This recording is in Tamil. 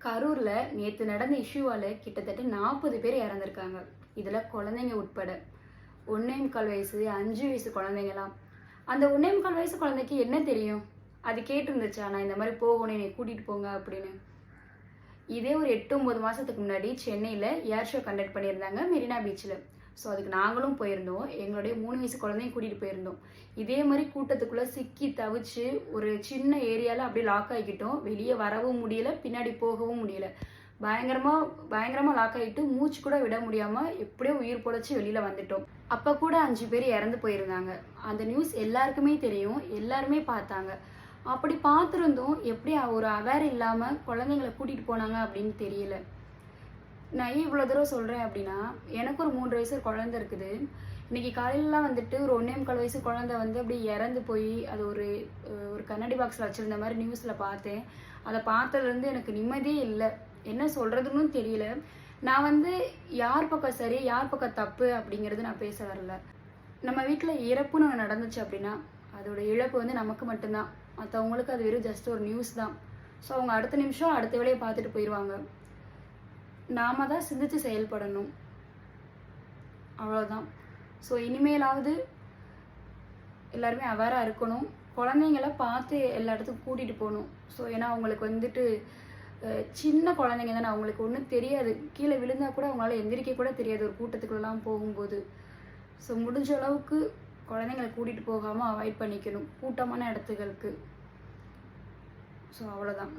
கரூர்ல நேத்து நடந்த இஷ்யூவால கிட்டத்தட்ட 40 பேர் இறந்திருக்காங்க. இதுல குழந்தைங்க உட்பட. 1.25 வயசு, 5 வயசு குழந்தைங்கலாம். அந்த 1.25 வயசு குழந்தைக்கு என்ன தெரியும்? அது கேட்டிருந்துச்சா, நான் இந்த மாதிரி போகணும், என்னை கூட்டிட்டு போங்க அப்படின்னு. இதே ஒரு 8-9 மாசத்துக்கு முன்னாடி சென்னையில ஏர் ஷோ கண்டக்ட் பண்ணியிருந்தாங்க மெரினா பீச்சில். ஸோ அதுக்கு நாங்களும் போயிருந்தோம். எங்களுடைய 3 வயசு குழந்தையும் கூட்டிகிட்டு போயிருந்தோம். இதே மாதிரி கூட்டத்துக்குள்ளே சிக்கி தவிச்சு ஒரு சின்ன ஏரியாவில் அப்படியே லாக் ஆகிக்கிட்டோம். வெளியே வரவும் முடியல, பின்னாடி போகவும் முடியல. பயங்கரமாக லாக் ஆகிட்டு மூச்சு கூட விட முடியாமல் எப்படியோ உயிர் பொழைச்சி வெளியில் வந்துட்டோம். அப்போ கூட 5 பேர் இறந்து போயிருந்தாங்க. அந்த நியூஸ் எல்லாருக்குமே தெரியும், எல்லாருமே பார்த்தாங்க. அப்படி பார்த்துருந்தோம், எப்படி ஒரு அவேர் இல்லாமல் குழந்தைங்களை கூட்டிகிட்டு போனாங்க அப்படின்னு தெரியல. நான் ஏன் இவ்வளோ தூரம் சொல்கிறேன் அப்படின்னா, எனக்கு ஒரு 3 வயசு குழந்தை இருக்குது. இன்றைக்கி காலையிலலாம் வந்துட்டு ஒரு 1.25 வயசு குழந்தை வந்து அப்படி இறந்து போய் அது ஒரு ஒரு கண்ணாடி பாக்ஸில் வச்சுருந்த மாதிரி நியூஸில் பார்த்தேன். அதை பார்த்ததுலேருந்து எனக்கு நிம்மதியே இல்லை. என்ன சொல்கிறதுன்னு தெரியல. நான் வந்து யார் பக்கம் சரி, யார் பக்கம் தப்பு அப்படிங்கிறது நான் பேச வரல. நம்ம வீட்டில் இறப்புன்னு ஒன்று நடந்துச்சு அப்படின்னா, அதோட இழப்பு வந்து நமக்கு மட்டும்தான். மற்றவங்களுக்கு அது வெறும் ஜஸ்ட் ஒரு நியூஸ் தான். ஸோ அவங்க அடுத்த நிமிஷம் அடுத்த வேலையை பார்த்துட்டு போயிடுவாங்க. நாம தான் சிந்திச்சு செயல்படணும், அவ்வளோதான். ஸோ இனிமேலாவது எல்லாருமே அவேராக இருக்கணும். குழந்தைங்கள பார்த்து எல்லா இடத்துக்கும் கூட்டிகிட்டு போகணும். ஸோ ஏன்னா அவங்களுக்கு வந்துட்டு சின்ன குழந்தைங்க தானே, அவங்களுக்கு ஒன்றும் தெரியாது. கீழே விழுந்தா கூட அவங்களால எந்திரிக்க கூட தெரியாது ஒரு கூட்டத்துக்குள்ளெல்லாம் போகும்போது. ஸோ முடிஞ்ச அளவுக்கு குழந்தைங்களை கூட்டிகிட்டு போகாமல் அவாய்ட் பண்ணிக்கணும் கூட்டமான இடத்துகளுக்கு. ஸோ அவ்வளோதான்.